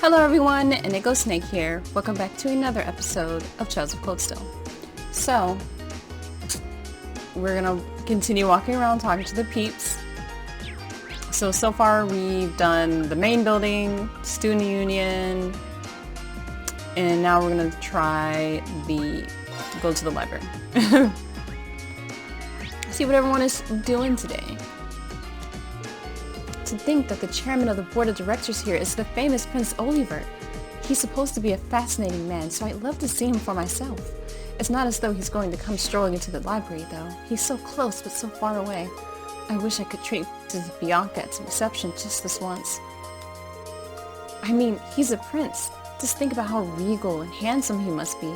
Hello everyone, Inigo Snake here. Welcome back to another episode of Childs of Coldstone. So, we're gonna continue walking around talking to the peeps. So far we've done the main building, student union, and now we're gonna try go to the library. See what everyone is doing today. To think that the chairman of the board of directors here is the famous Prince Olivert. He's supposed to be a fascinating man, so I'd love to see him for myself. It's not as though he's going to come strolling into the library, though. He's so close, but so far away. I wish I could treat Bianca at reception just this once. I mean, he's a prince. Just think about how regal and handsome he must be.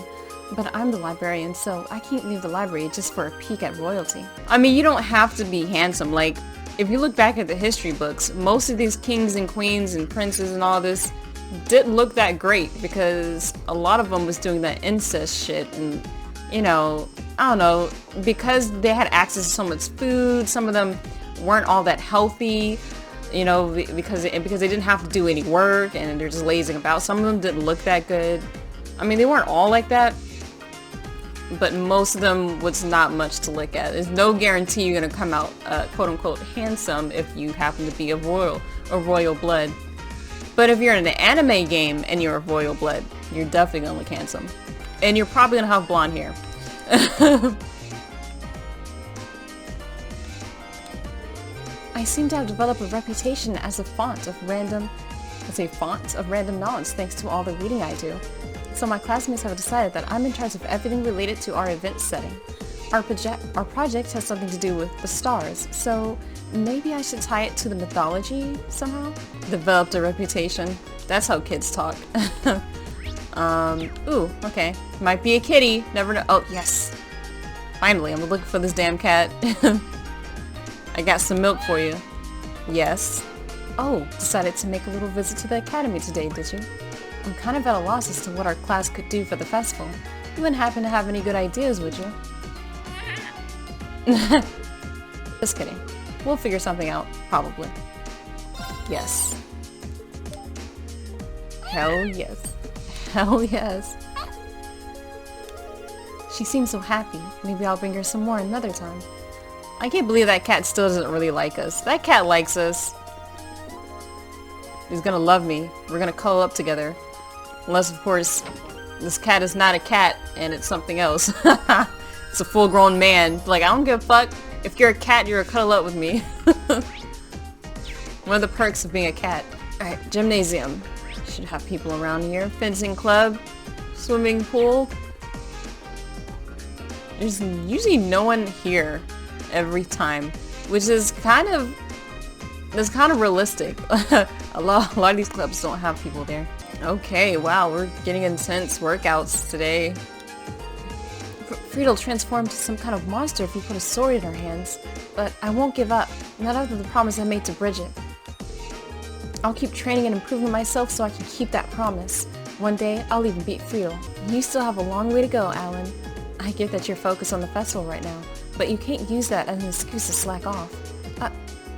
But I'm the librarian, so I can't leave the library just for a peek at royalty. I mean, you don't have to be handsome. Like, if you look back at the history books, most of these kings and queens and princes and all this didn't look that great because a lot of them was doing that incest shit and, you know, I don't know, because they had access to so much food, some of them weren't all that healthy, you know, because they didn't have to do any work and they're just lazing about. Some of them didn't look that good. I mean, they weren't all like that, but most of them was not much to look at. There's no guarantee you're gonna come out quote-unquote handsome if you happen to be of royal blood. But if you're in an anime game and you're of royal blood, you're definitely gonna look handsome. And you're probably gonna have blonde hair. I seem to have developed a reputation as a font of random knowledge thanks to all the reading I do. So my classmates have decided that I'm in charge of everything related to our event setting. Our project has something to do with the stars, so maybe I should tie it to the mythology somehow? Developed a reputation. That's how kids talk. Ooh, okay. Might be a kitty. Never know. Oh, yes. Finally, I'm looking for this damn cat. I got some milk for you. Yes. Oh, decided to make a little visit to the academy today, did you? I'm kind of at a loss as to what our class could do for the festival. You wouldn't happen to have any good ideas, would you? Just kidding. We'll figure something out, probably. Yes. Hell yes. Hell yes. She seems so happy. Maybe I'll bring her some more another time. I can't believe that cat still doesn't really like us. That cat likes us. He's gonna love me. We're gonna cuddle up together. Unless, of course, this cat is not a cat and it's something else. It's a full-grown man. Like, I don't give a fuck. If you're a cat, you're a cuddle up with me. One of the perks of being a cat. Alright, gymnasium. Should have people around here. Fencing club. Swimming pool. There's usually no one here every time. Which is kind of realistic. a lot of these clubs don't have people there. Okay, wow, we're getting intense workouts today. Friedel transformed to some kind of monster if you put a sword in her hands, but I won't give up, not after the promise I made to Bridget. I'll keep training and improving myself so I can keep that promise. One day, I'll even beat Friedel. You still have a long way to go, Alan. I get that you're focused on the festival right now, but you can't use that as an excuse to slack off.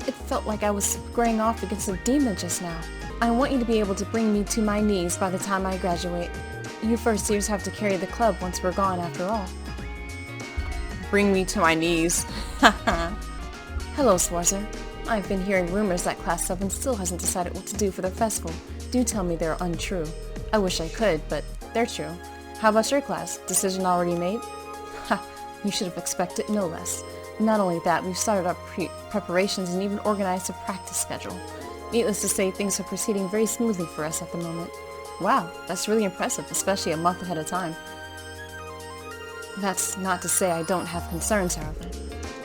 It felt like I was squaring off against a demon just now. I want you to be able to bring me to my knees by the time I graduate. You first years have to carry the club once we're gone after all. Bring me to my knees. Hello, Schwarzer. I've been hearing rumors that Class 7 still hasn't decided what to do for the festival. Do tell me they're untrue. I wish I could, but they're true. How about your class? Decision already made? Ha! You should have expected no less. Not only that, we've started our preparations and even organized a practice schedule. Needless to say, things are proceeding very smoothly for us at the moment. Wow, that's really impressive, especially a month ahead of time. That's not to say I don't have concerns, however.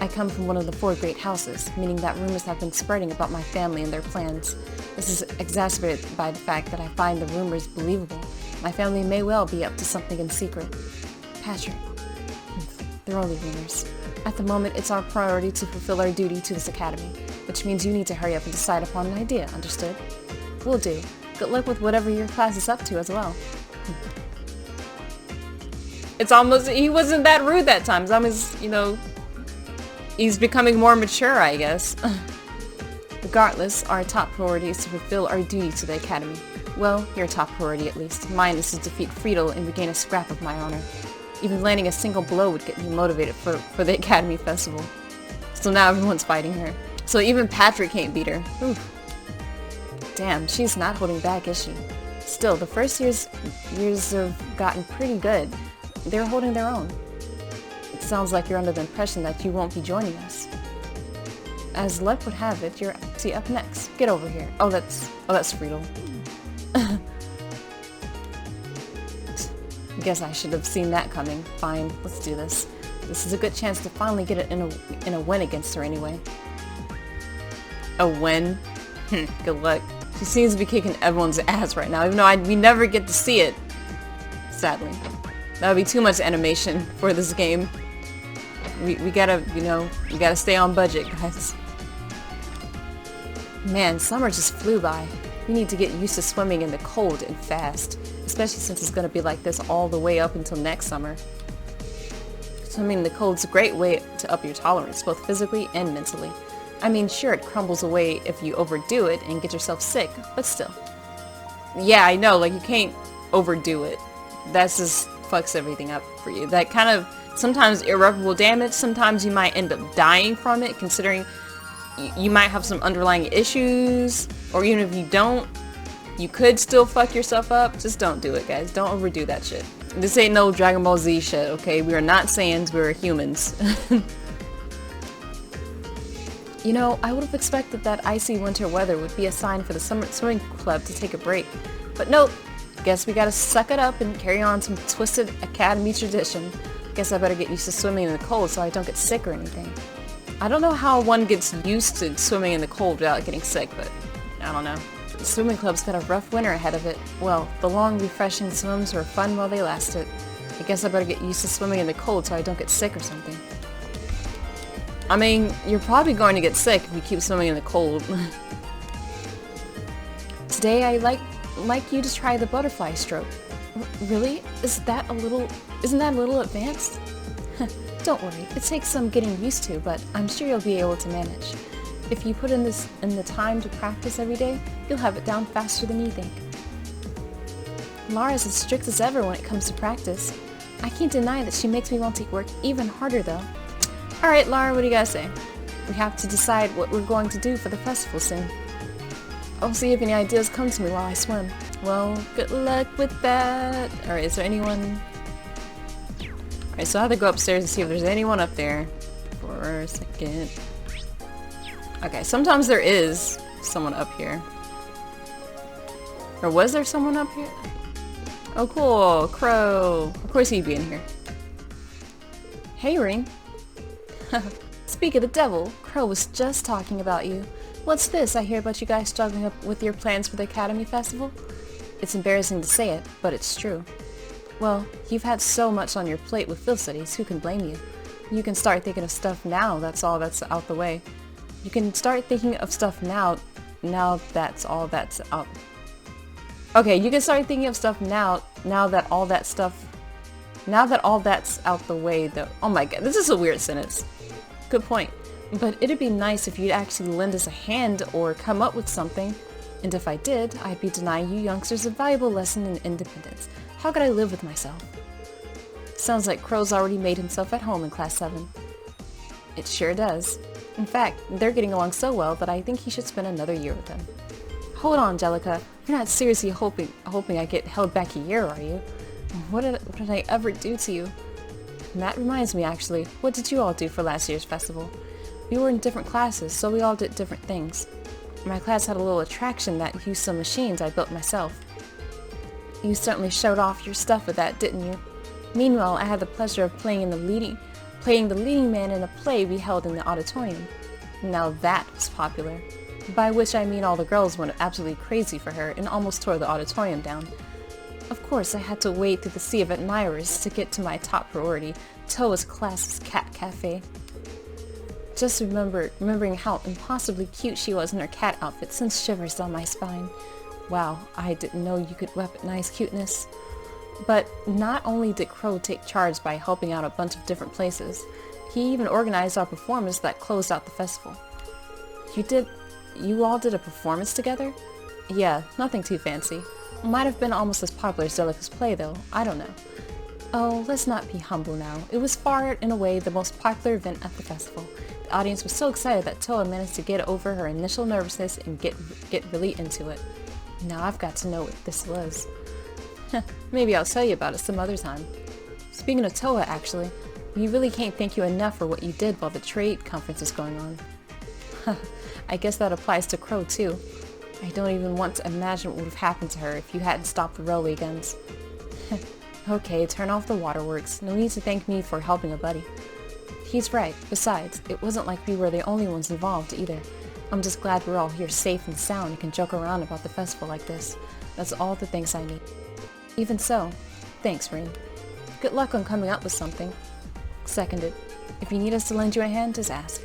I come from one of the 4 great houses, meaning that rumors have been spreading about my family and their plans. This is exacerbated by the fact that I find the rumors believable. My family may well be up to something in secret. Patrick, they're only rumors. At the moment, it's our priority to fulfill our duty to this academy, which means you need to hurry up and decide upon an idea, understood? Will do. Good luck with whatever your class is up to as well. It's almost, he wasn't that rude that time. It's almost, you know, he's becoming more mature, I guess. Regardless, our top priority is to fulfill our duty to the academy. Well, your top priority at least. Mine is to defeat Friedel and regain a scrap of my honor. Even landing a single blow would get me motivated for the Academy Festival. So now everyone's fighting her. So even Patrick can't beat her. Oof. Damn, she's not holding back, is she? Still, the first years have gotten pretty good. They're holding their own. It sounds like you're under the impression that you won't be joining us. As luck would have it, you're actually up next. Get over here. Oh, that's Friedel. Guess I should have seen that coming. Fine, let's do this. This is a good chance to finally get it in a win against her anyway. A win? Good luck. She seems to be kicking everyone's ass right now, even though we never get to see it. Sadly. That would be too much animation for this game. We gotta, we gotta stay on budget, guys. Man, summer just flew by. We need to get used to swimming in the cold and fast, especially since it's gonna be like this all the way up until next summer. Swimming in the cold's a great way to up your tolerance, both physically and mentally. I mean, sure, it crumbles away if you overdo it and get yourself sick, but still. Yeah, I know, like, you can't overdo it. That just fucks everything up for you. That kind of, sometimes irreparable damage, sometimes you might end up dying from it, considering you might have some underlying issues, or even if you don't, you could still fuck yourself up. Just don't do it, guys. Don't overdo that shit. This ain't no Dragon Ball Z shit, okay? We are not Saiyans, we're humans. You know, I would have expected that icy winter weather would be a sign for the summer swimming club to take a break. But nope. Guess we gotta suck it up and carry on some twisted Academy tradition. Guess I better get used to swimming in the cold so I don't get sick or anything. I don't know how one gets used to swimming in the cold without getting sick, but I don't know. The swimming club's got a rough winter ahead of it. Well, the long, refreshing swims were fun while they lasted. I guess I better get used to swimming in the cold so I don't get sick or something. I mean, you're probably going to get sick if you keep swimming in the cold. Today I'd like you to try the butterfly stroke. Really? Isn't that a little advanced? Don't worry, it takes some getting used to, but I'm sure you'll be able to manage. If you put in the time to practice every day, you'll have it down faster than you think. Lara's as strict as ever when it comes to practice. I can't deny that she makes me want to work even harder though. Alright, Lara, what do you gotta say? We have to decide what we're going to do for the festival soon. I'll see if any ideas come to me while I swim. Well, good luck with that. Alright, is there anyone? Alright, so I have to go upstairs and see if there's anyone up there. For a second. Okay, sometimes there is someone up here. Or was there someone up here? Oh cool, Crow. Of course he'd be in here. Hey, Ring. Speak of the devil, Crow was just talking about you. What's this I hear about you guys struggling up with your plans for the Academy Festival? It's embarrassing to say it, but it's true. Well, you've had so much on your plate with field studies, who can blame you? You can start thinking of stuff now that's all that's out the way. You can start thinking of stuff now that's all that's out. Okay, you can start thinking of stuff now that all that's out the way though. Oh my god, this is a weird sentence. Good point. But it'd be nice if you'd actually lend us a hand or come up with something. And if I did, I'd be denying you youngsters a valuable lesson in independence. How could I live with myself? Sounds like Crow's already made himself at home in Class 7. It sure does. In fact, they're getting along so well that I think he should spend another year with them. Hold on, Jellica. You're not seriously hoping I get held back a year, are you? What did I ever do to you? And that reminds me, actually, what did you all do for last year's festival? We were in different classes, so we all did different things. My class had a little attraction that used some machines I built myself. You certainly showed off your stuff with that, didn't you? Meanwhile, I had the pleasure of playing the leading man in a play we held in the auditorium. Now that was popular. By which I mean all the girls went absolutely crazy for her and almost tore the auditorium down. Of course, I had to wade through the sea of admirers to get to my top priority, Toa's class's cat cafe. Just remembering how impossibly cute she was in her cat outfit sends shivers down my spine. Wow, I didn't know you could weaponize cuteness. But not only did Crow take charge by helping out a bunch of different places, he even organized our performance that closed out the festival. You all did a performance together? Yeah, nothing too fancy. Might have been almost as popular as Delica's play, though. I don't know. Oh, let's not be humble now. It was far and away the most popular event at the festival. The audience was so excited that Toa managed to get over her initial nervousness and get really into it. Now I've got to know what this was. Maybe I'll tell you about it some other time. Speaking of Toa, actually, we really can't thank you enough for what you did while the trade conference is going on. I guess that applies to Crow too. I don't even want to imagine what would have happened to her if you hadn't stopped the railway guns. Okay, turn off the waterworks. No need to thank me for helping a buddy. He's right. Besides, it wasn't like we were the only ones involved either. I'm just glad we're all here safe and sound and can joke around about the festival like this. That's all the thanks I need. Even so, thanks, Rin. Good luck on coming up with something. Seconded. If you need us to lend you a hand, just ask.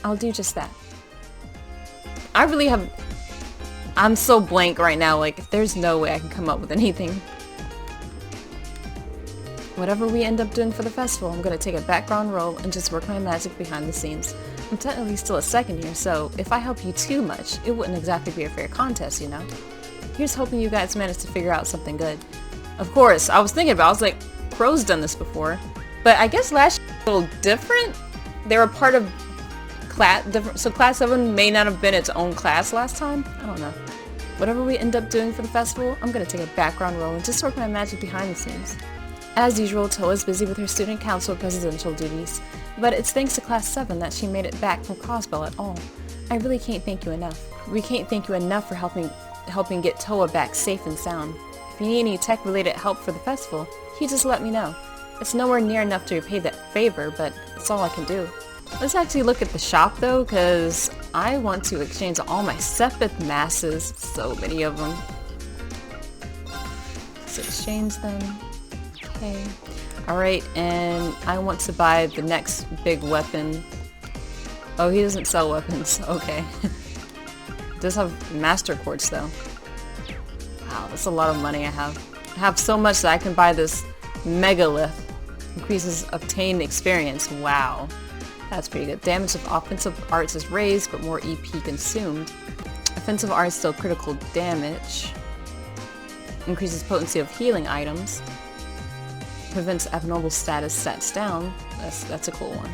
I'll do just that. I'm so blank right now, like, there's no way I can come up with anything. Whatever we end up doing for the festival, I'm gonna take a background role and just work my magic behind the scenes. I'm technically still a second year, so if I help you too much, it wouldn't exactly be a fair contest, you know? Here's hoping you guys manage to figure out something good. Of course, I was like, Crow's done this before, but I guess last year was a little different. They were part of so Class 7 may not have been its own class last time? I don't know. Whatever we end up doing for the festival, I'm gonna take a background role and just work my magic behind the scenes. As usual, Toa's busy with her student council presidential duties, but it's thanks to Class 7 that she made it back from Cosbell at all. I really can't thank you enough. We can't thank you enough for helping get Toa back safe and sound. If you need any tech-related help for the festival, you just let me know. It's nowhere near enough to repay that favor, but it's all I can do. Let's actually look at the shop though, because I want to exchange all my Sepith masses, so many of them. Let's exchange them. Okay. Alright, and I want to buy the next big weapon. Oh, he doesn't sell weapons. Okay. Does have Master Quartz though. Wow, that's a lot of money I have. I have so much that I can buy this Megalith. Increases obtained experience. Wow. That's pretty good. Damage of offensive arts is raised, but more EP consumed. Offensive arts still critical damage. Increases potency of healing items. Prevents abnormal status stats down. That's a cool one.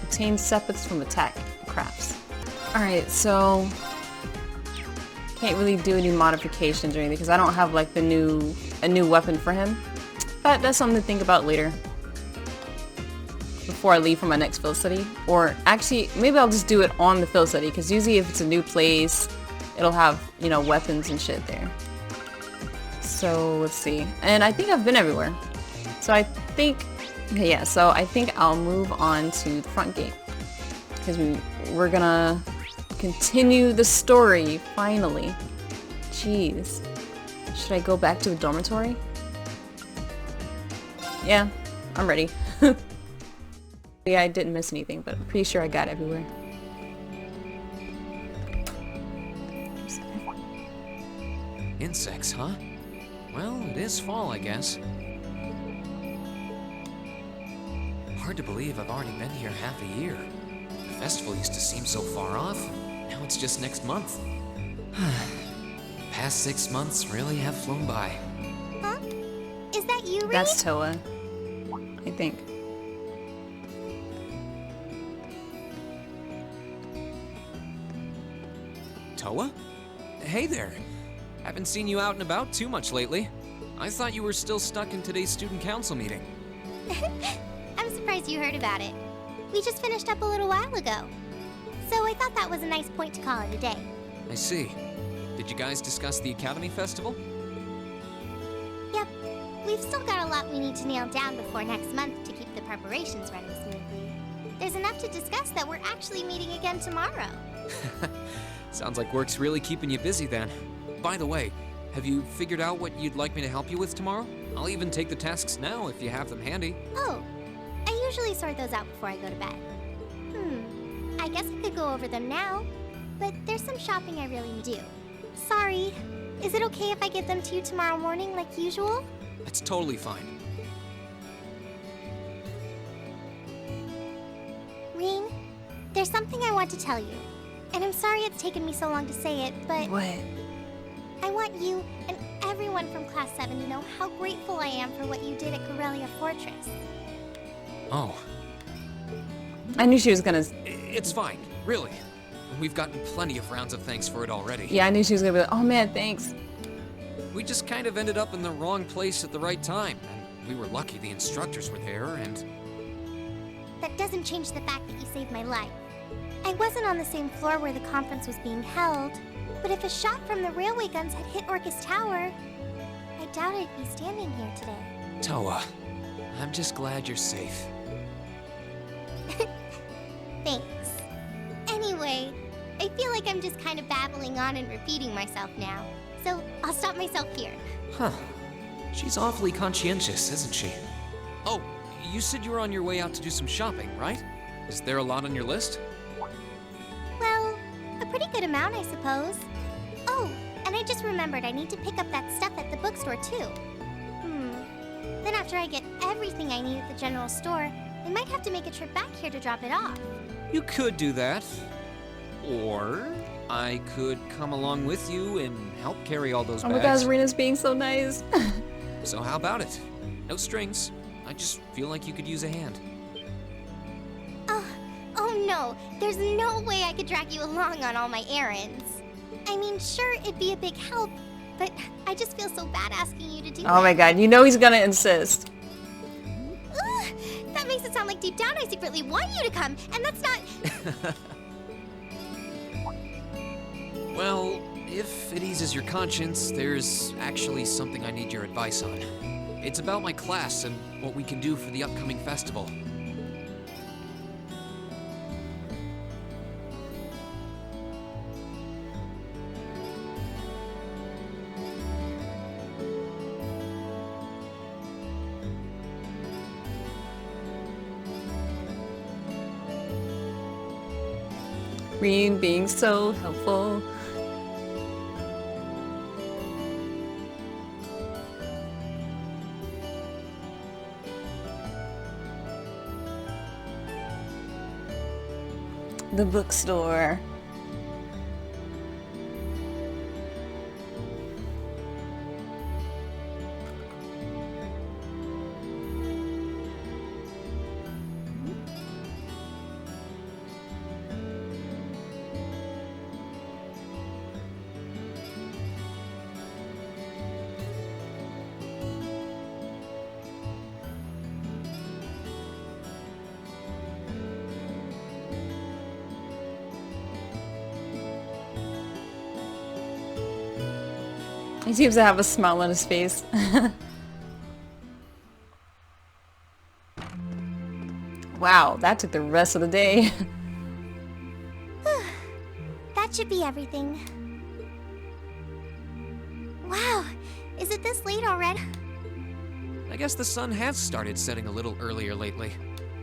Obtains sepiths from attack crafts. Alright, so can't really do any modifications or anything because I don't have like a new weapon for him. But that's something to think about later. Before I leave for my next field study. Or actually, maybe I'll just do it on the field study because usually if it's a new place, it'll have, you know, weapons and shit there. So let's see. And I think I've been everywhere. So I think, yeah, so I think I'll move on to the front gate. Because we're gonna continue the story, finally. Jeez. Should I go back to the dormitory? Yeah, I'm ready. Yeah, I didn't miss anything, but I'm pretty sure I got everywhere. Insects, huh? Well, it is fall, I guess. Hard to believe I've already been here half a year. The festival used to seem so far off. Now it's just next month. Past 6 months really have flown by. Huh? Is that you, Rin? That's Toa, I think. Toa? Hey there. Haven't seen you out and about too much lately. I thought you were still stuck in today's student council meeting. I'm surprised you heard about it. We just finished up a little while ago. So I thought that was a nice point to call it a day. I see. Did you guys discuss the Academy Festival? Yep. We've still got a lot we need to nail down before next month to keep the preparations running smoothly. There's enough to discuss that we're actually meeting again tomorrow. Sounds like work's really keeping you busy then. By the way, have you figured out what you'd like me to help you with tomorrow? I'll even take the tasks now if you have them handy. Oh, I usually sort those out before I go to bed. I guess I could go over them now, but there's some shopping I really need to do. Sorry. Is it okay if I get them to you tomorrow morning like usual? That's totally fine. Rin, there's something I want to tell you. And I'm sorry it's taken me so long to say it, but What? I want you and everyone from Class 7 to know how grateful I am for what you did at Corellia Fortress. Oh, I knew she was gonna... it's fine, really. We've gotten plenty of rounds of thanks for it already. Yeah, I knew she was gonna be like, oh man, thanks. We just kind of ended up in the wrong place at the right time, and we were lucky the instructors were there, and... That doesn't change the fact that you saved my life. I wasn't on the same floor where the conference was being held, but if a shot from the railway guns had hit Orcus Tower, I doubt I'd be standing here today. Toa, I'm just glad you're safe. Thanks. Anyway, I feel like I'm just kind of babbling on and repeating myself now, so I'll stop myself here. Huh. She's awfully conscientious, isn't she? Oh, you said you were on your way out to do some shopping, right? Is there a lot on your list? Well, a pretty good amount, I suppose. Oh, and I just remembered I need to pick up that stuff at the bookstore, too. Then after I get everything I need at the general store, I might have to make a trip back here to drop it off. You could do that. Or I could come along with you and help carry all those Oh bags. my gosh, Rena's being so nice. So how about it? No strings. I just feel like you could use a hand. Oh no, there's no way I could drag you along on all my errands. I mean, sure, it'd be a big help, but I just feel so bad asking you to do Oh my god, you know he's gonna insist. Ugh, that makes it sound like deep down I secretly want you to come, and that's not... Well, if it eases your conscience, there's actually something I need your advice on. It's about my class and what we can do for the upcoming festival. Reen being so helpful. The bookstore. He seems to have a smile on his face. Wow, that took the rest of the day. That should be everything. Wow, is it this late already? I guess the sun has started setting a little earlier lately.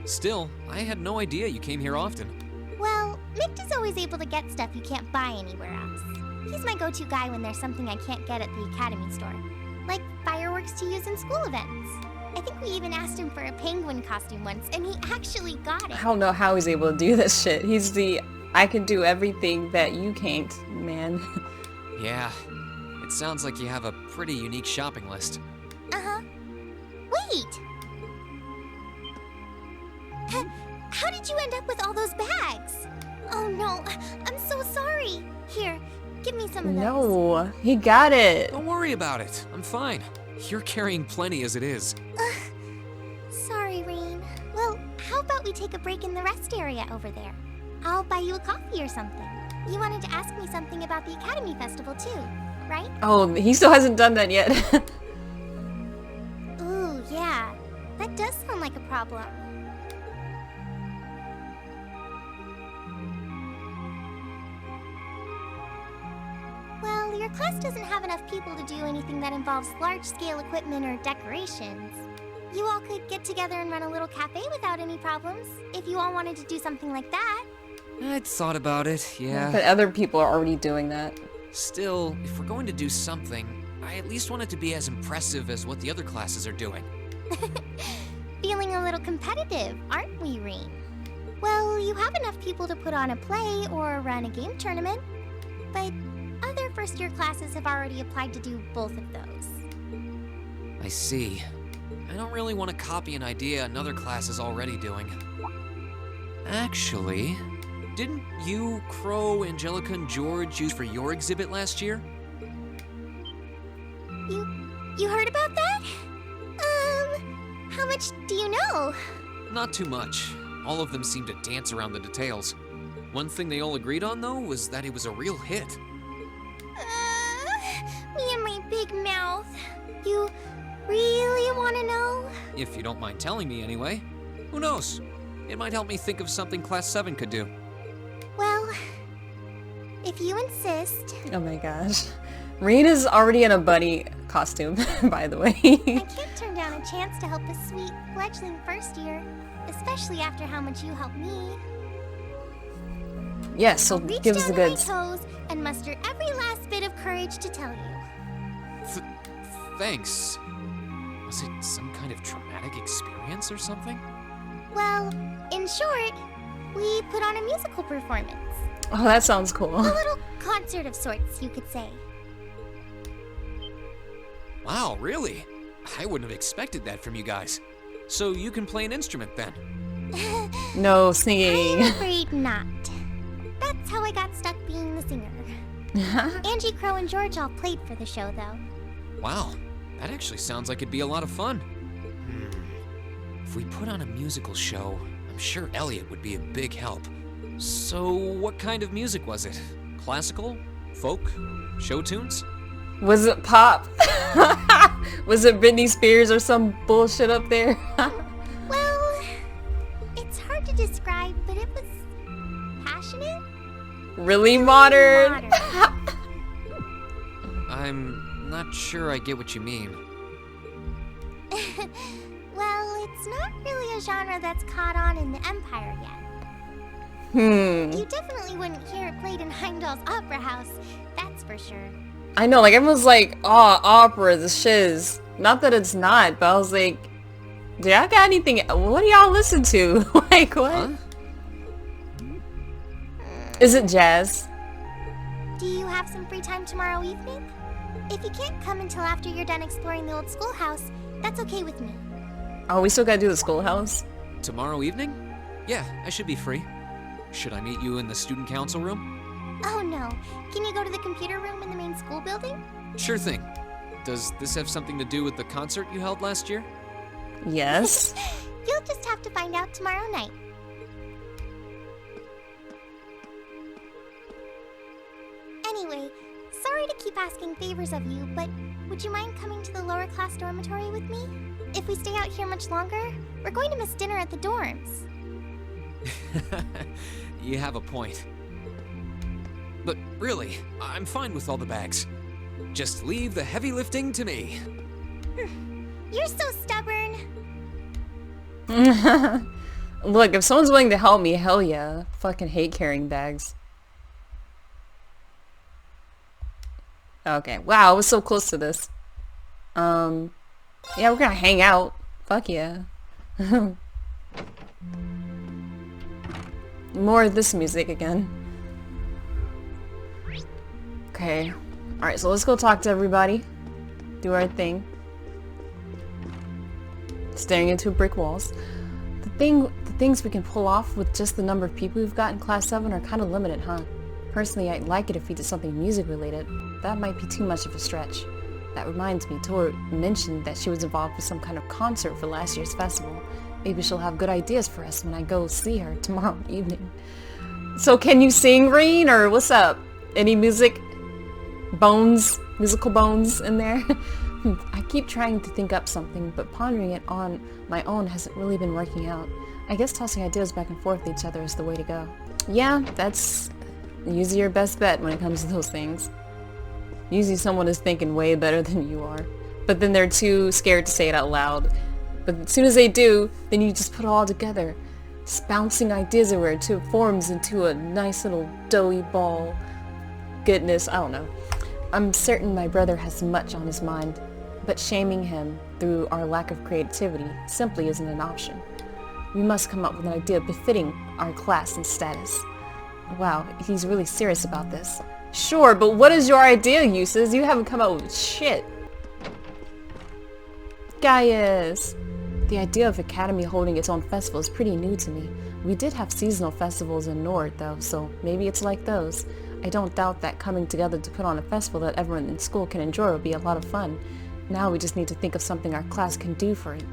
Still, I had no idea you came here often. Well, Mick is always able to get stuff you can't buy anywhere else. He's my go-to guy when there's something I can't get at the Academy store. Like fireworks to use in school events. I think we even asked him for a penguin costume once, and he actually got it. I don't know how he's able to do this shit. He's the I can do everything that you can't, man. Yeah, it sounds like you have a pretty unique shopping list. Uh-huh. Wait! How did you end up with all those bags? Oh no, I'm so sorry. Here, give me some of those. No, he got it. Don't worry about it. I'm fine. You're carrying plenty as it is. Sorry, Rain. Well, how about we take a break in the rest area over there? I'll buy you a coffee or something. You wanted to ask me something about the Academy Festival too, right? Oh, he still hasn't done that yet. Ooh, yeah. That does sound like a problem. Well, your class doesn't have enough people to do anything that involves large-scale equipment or decorations. You all could get together and run a little cafe without any problems, if you all wanted to do something like that. I'd thought about it, yeah. But other people are already doing that. Still, if we're going to do something, I at least want it to be as impressive as what the other classes are doing. Feeling a little competitive, aren't we, Rean? Well, you have enough people to put on a play or run a game tournament, but other first-year classes have already applied to do both of those. I see. I don't really want to copy an idea another class is already doing. Actually, didn't you, Crow, Angelica, and George use for your exhibit last year? You heard about that? How much do you know? Not too much. All of them seemed to dance around the details. One thing they all agreed on, though, was that it was a real hit. Me and my big mouth. You really want to know? If you don't mind telling me anyway. Who knows? It might help me think of something Class 7 could do. Well, if you insist. Oh my gosh. Rena's already in a bunny costume, by the way. I can't turn down a chance to help a sweet, fledgling first year, especially after how much you helped me. Yes, so Reach give us down the to my goods. toes and muster every last bit of courage to tell you. Thanks. Was it some kind of traumatic experience or something? Well, in short, we put on a musical performance. Oh, that sounds cool. A little concert of sorts, you could say. Wow, really? I wouldn't have expected that from you guys. So you can play an instrument then? No I'm singing. afraid not. That's how I got stuck being the singer. Angie, Crow, and George all played for the show, though. Wow, that actually sounds like it'd be a lot of fun. If we put on a musical show, I'm sure Elliot would be a big help. So what kind of music was it? Classical? Folk? Show tunes? Was it pop? Was it Britney Spears or some bullshit up there? Well, it's hard to describe, but it was passionate. Really modern? I'm not sure I get what you mean. Well, it's not really a genre that's caught on in the Empire yet. You definitely wouldn't hear it played in Heimdall's Opera House, that's for sure. I know, like everyone's like, oh, opera, the shiz. Not that it's not, but I was like, do y'all got anything? What do y'all listen to? Like, what? Huh? Is it jazz? Do you have some free time tomorrow evening? If you can't come until after you're done exploring the old schoolhouse, that's okay with me. Oh, we still gotta do the schoolhouse? Tomorrow evening? Yeah, I should be free. Should I meet you in the student council room? Oh no, can you go to the computer room in the main school building? Sure thing. Does this have something to do with the concert you held last year? Yes. You'll just have to find out tomorrow night. Anyway, sorry to keep asking favors of you, but would you mind coming to the lower class dormitory with me? If we stay out here much longer, we're going to miss dinner at the dorms. You have a point. But really, I'm fine with all the bags. Just leave the heavy lifting to me. You're so stubborn. Look, if someone's willing to help me, hell yeah. Fucking hate carrying bags. Okay, wow, I was so close to this. Yeah, we're gonna hang out. Fuck yeah. More of this music again. Okay. Alright, so let's go talk to everybody. Do our thing. Staring into brick walls. The things we can pull off with just the number of people we've got in Class 7 are kind of limited, huh? Personally, I'd like it if we did something music related. That might be too much of a stretch. That reminds me, Tor mentioned that she was involved with some kind of concert for last year's festival. Maybe she'll have good ideas for us when I go see her tomorrow evening. So can you sing, Reen, or what's up? Any musical bones in there? I keep trying to think up something, but pondering it on my own hasn't really been working out. I guess tossing ideas back and forth with each other is the way to go. Yeah, that's usually your best bet when it comes to those things. Usually someone is thinking way better than you are, but then they're too scared to say it out loud. But as soon as they do, then you just put it all together. Just bouncing ideas everywhere until it forms into a nice little doughy ball. Goodness, I don't know. I'm certain my brother has much on his mind, but shaming him through our lack of creativity simply isn't an option. We must come up with an idea befitting our class and status. Wow, he's really serious about this. Sure, but what is your idea, Uses? You haven't come up with shit. Gaius! The idea of Academy holding its own festival is pretty new to me. We did have seasonal festivals in Nord, though, so maybe it's like those. I don't doubt that coming together to put on a festival that everyone in school can enjoy will be a lot of fun. Now we just need to think of something our class can do for it.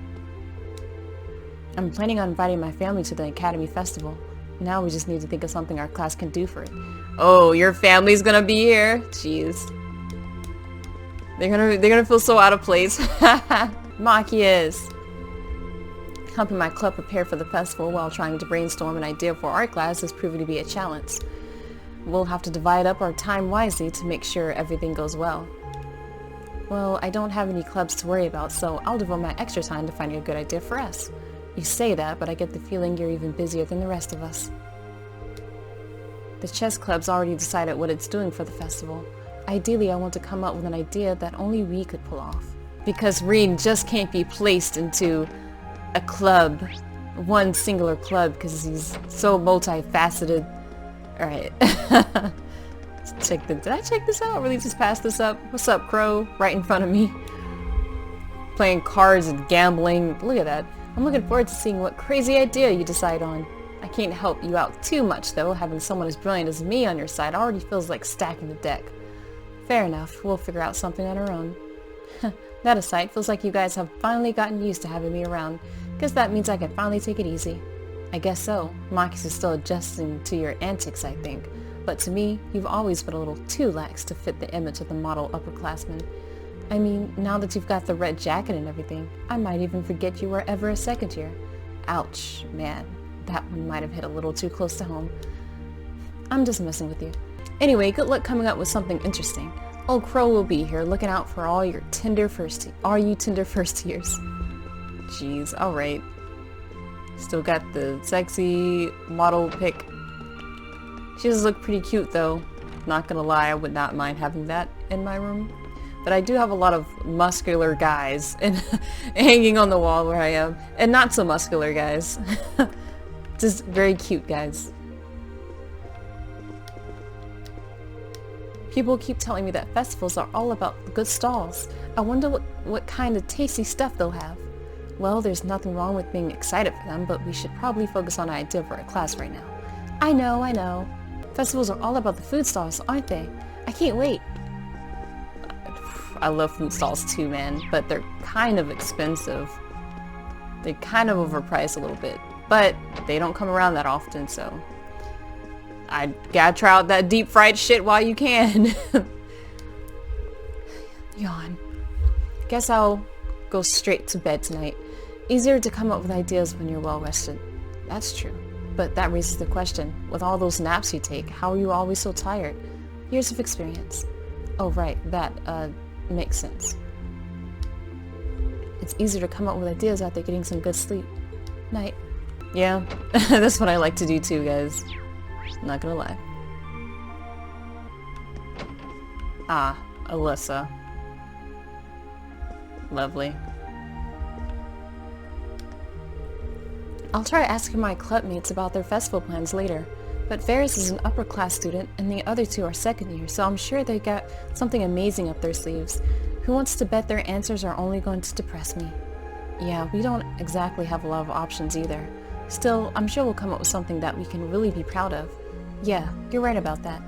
I'm planning on inviting my family to the Academy Festival. Now we just need to think of something our class can do for it. Oh, your family's gonna be here? Jeez. They're gonna feel so out of place. Machias. Helping my club prepare for the festival while trying to brainstorm an idea for art class is proving to be a challenge. We'll have to divide up our time wisely to make sure everything goes well. Well, I don't have any clubs to worry about, so I'll devote my extra time to finding a good idea for us. You say that, but I get the feeling you're even busier than the rest of us. The chess club's already decided what it's doing for the festival. Ideally, I want to come up with an idea that only we could pull off. Because Rean just can't be placed into a club, one singular club, because he's so multifaceted. Alright. Did I check this out? Really just pass this up? What's up, Crow? Right in front of me. Playing cards and gambling. Look at that. I'm looking forward to seeing what crazy idea you decide on. I can't help you out too much, though. Having someone as brilliant as me on your side already feels like stacking the deck. Fair enough. We'll figure out something on our own. That aside, feels like you guys have finally gotten used to having me around. Guess that means I can finally take it easy. I guess so. Marcus is still adjusting to your antics, I think. But to me, you've always been a little too lax to fit the image of the model upperclassman. I mean, now that you've got the red jacket and everything, I might even forget you were ever a second year. Ouch, man. That one might have hit a little too close to home. I'm just messing with you. Anyway, good luck coming up with something interesting. Old Crow will be here looking out for all you tender first years. Jeez, alright. Still got the sexy model pick. She does look pretty cute though. Not gonna lie, I would not mind having that in my room. But I do have a lot of muscular guys and hanging on the wall where I am. And not so muscular guys. Just very cute guys. People keep telling me that festivals are all about the good stalls. I wonder what kind of tasty stuff they'll have. Well, there's nothing wrong with being excited for them, but we should probably focus on an idea for our class right now. I know. Festivals are all about the food stalls, aren't they? I can't wait. I love food stalls too, man, but they're kind of expensive. They're kind of overpriced a little bit, but they don't come around that often, so I gotta try out that deep fried shit while you can. Yawn. Guess I'll go straight to bed tonight. Easier to come up with ideas when you're well rested. That's true. But that raises the question, with all those naps you take, how are you always so tired? Years of experience. Oh right, that, makes sense. It's easier to come up with ideas after getting some good sleep. Night. Yeah, that's what I like to do too, guys. Not gonna lie. Ah, Alyssa. Lovely. I'll try asking my clubmates about their festival plans later, but Ferris is an upper class student and the other two are second year, so I'm sure they got something amazing up their sleeves. Who wants to bet their answers are only going to depress me? Yeah, we don't exactly have a lot of options either. Still, I'm sure we'll come up with something that we can really be proud of. Yeah, you're right about that.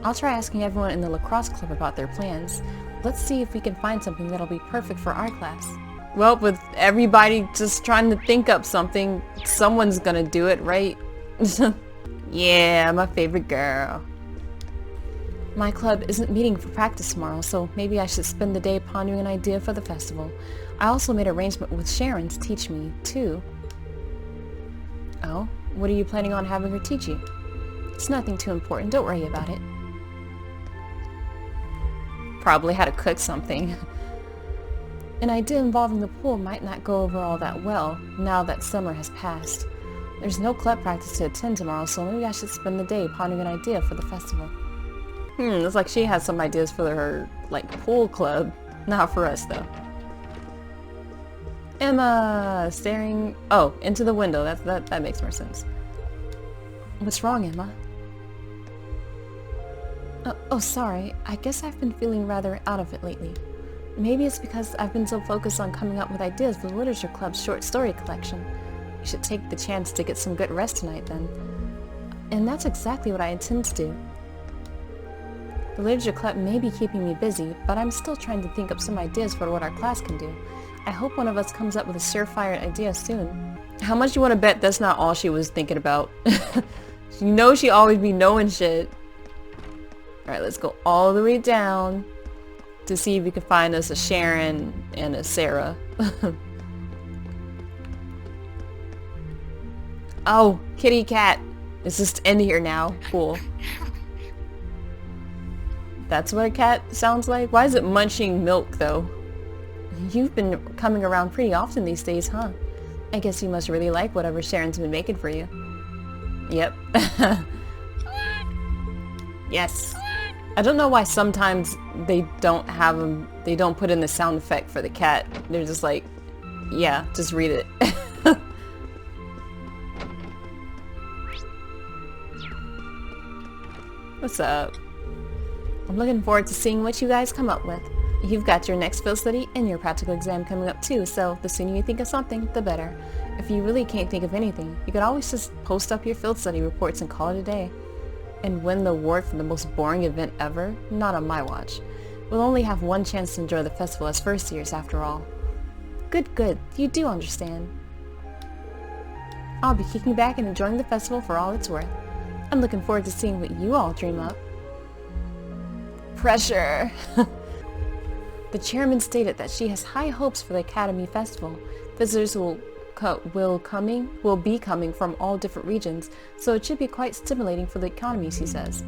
I'll try asking everyone in the lacrosse club about their plans. Let's see if we can find something that'll be perfect for our class. Well, with everybody just trying to think up something, someone's gonna do it, right? Yeah, my favorite girl. My club isn't meeting for practice tomorrow, so maybe I should spend the day pondering an idea for the festival. I also made an arrangement with Sharon to teach me, too. Oh? What are you planning on having her teach you? It's nothing too important, don't worry about it. Probably how to cook something. An idea involving the pool might not go over all that well, now that summer has passed. There's no club practice to attend tomorrow, so maybe I should spend the day pondering an idea for the festival. Looks like she has some ideas for her, pool club. Not for us, though. Emma! Staring... Oh, into the window. That makes more sense. What's wrong, Emma? Oh, sorry. I guess I've been feeling rather out of it lately. Maybe it's because I've been so focused on coming up with ideas for the Literature Club's short story collection. You should take the chance to get some good rest tonight, then. And that's exactly what I intend to do. The Literature Club may be keeping me busy, but I'm still trying to think up some ideas for what our class can do. I hope one of us comes up with a surefire idea soon. How much you want to bet that's not all she was thinking about? You know she always be knowing shit. Alright, let's go all the way down to see if we can find us a Sharon and a Sarah. Oh, kitty cat. It's just in here now. Cool. That's what a cat sounds like? Why is it munching milk, though? You've been coming around pretty often these days, huh? I guess you must really like whatever Sharon's been making for you. Yep. Yes. I don't know why sometimes they don't have them, they don't put in the sound effect for the cat. They're just like, yeah, just read it. What's up? I'm looking forward to seeing what you guys come up with. You've got your next field study and your practical exam coming up too, so the sooner you think of something, the better. If you really can't think of anything, you could always just post up your field study reports and call it a day. And win the award for the most boring event ever? Not on my watch. We'll only have one chance to enjoy the festival as first years after all. Good. You do understand. I'll be kicking back and enjoying the festival for all it's worth. I'm looking forward to seeing what you all dream up. Pressure! The chairman stated that she has high hopes for the Academy Festival. Visitors will be coming from all different regions, so it should be quite stimulating for the economy, she says.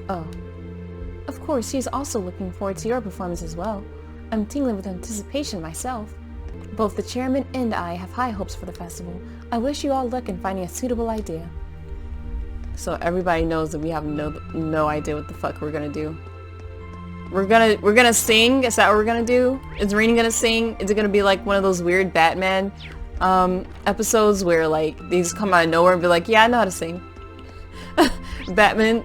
Oh. Of course, she's also looking forward to your performance as well. I'm tingling with anticipation myself. Both the chairman and I have high hopes for the festival. I wish you all luck in finding a suitable idea. So everybody knows that we have no idea what the fuck we're gonna do. We're gonna sing? Is that what we're gonna do? Is Rainy gonna sing? Is it gonna be like one of those weird Batman episodes where like they just come out of nowhere and be like, yeah, I know how to sing. Batman,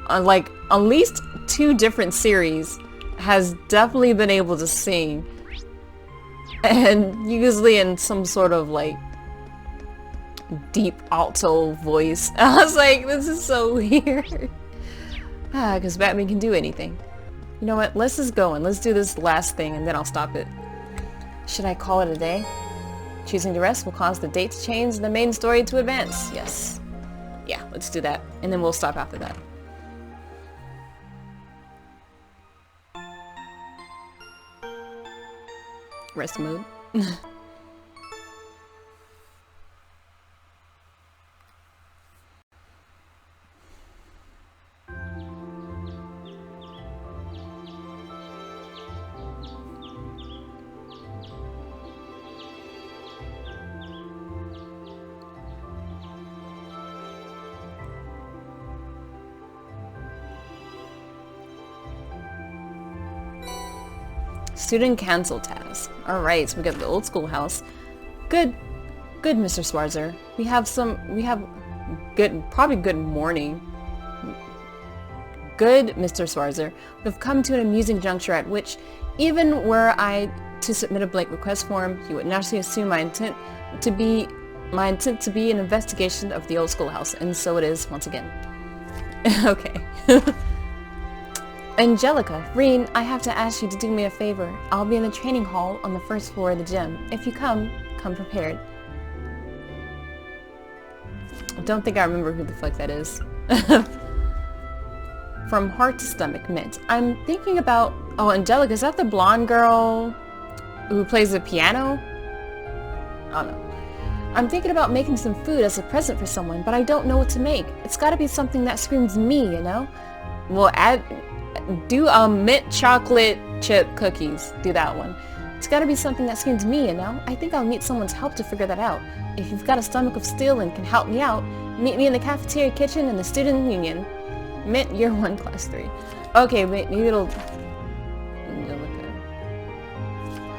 like at least 2 different series, has definitely been able to sing. And usually in some sort of like deep alto voice. I was like, this is so weird. Because Batman can do anything. You know what? Let's just go and let's do this last thing and then I'll stop it. Should I call it a day? Choosing to rest will cause the date to change and the main story to advance. Yes. Yeah, let's do that. And then we'll stop after that. Rest mode. Student cancel task. Alright, so we got the old schoolhouse. Good, Mr. Schwarzer. Probably good morning. Good, Mr. Schwarzer. We've come to an amusing juncture at which, even were I to submit a blank request form, you would naturally assume my intent to be an investigation of the old schoolhouse, and so it is once again. Okay. Angelica, Reen, I have to ask you to do me a favor. I'll be in the training hall on the first floor of the gym. If you come prepared. I don't think I remember who the fuck that is. From heart to stomach, Mint. I'm thinking about... Oh, Angelica, is that the blonde girl who plays the piano? I don't know. I'm thinking about making some food as a present for someone, but I don't know what to make. It's gotta be something that screams me, you know? Well, do mint chocolate chip cookies. Do that one. It's gotta be something that screams me, you know? I think I'll need someone's help to figure that out. If you've got a stomach of steel and can help me out, meet me in the cafeteria kitchen in the student union. Mint, you're 1 class 3. Okay, wait, maybe it'll... Angelica.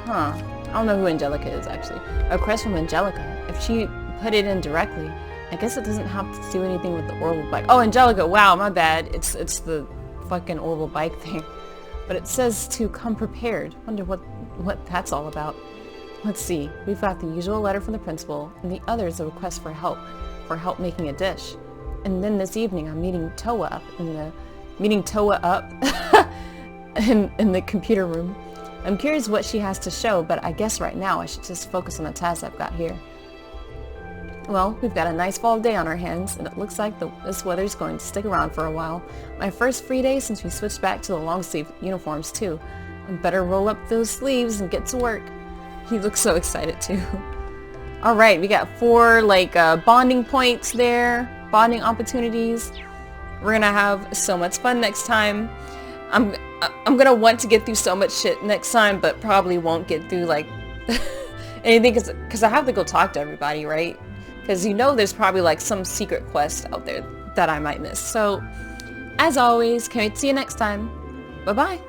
Huh. I don't know who Angelica is, actually. A request from Angelica. If she put it in directly, I I guess it doesn't have to do anything with the Orbital bike. Oh, Angelica, wow, my bad. It's the fucking Orbital bike thing. But it says to come prepared. Wonder what that's all about. Let's see. We've got the usual letter from the principal, and the other is a request for help making a dish. And then this evening I'm meeting Toa up in the computer room. I'm curious what she has to show, but I guess right now I should just focus on the tasks I've got here. Well, we've got a nice fall day on our hands, and it looks like this weather's going to stick around for a while. My first free day since we switched back to the long-sleeve uniforms, too. I better roll up those sleeves and get to work. He looks so excited, too. Alright, we got 4, bonding points there. Bonding opportunities. We're gonna have so much fun next time. I'm gonna want to get through so much shit next time, but probably won't get through, anything, because I have to go talk to everybody, right? Because there's probably some secret quest out there that I might miss. So, as always, can't wait to see you next time. Bye-bye.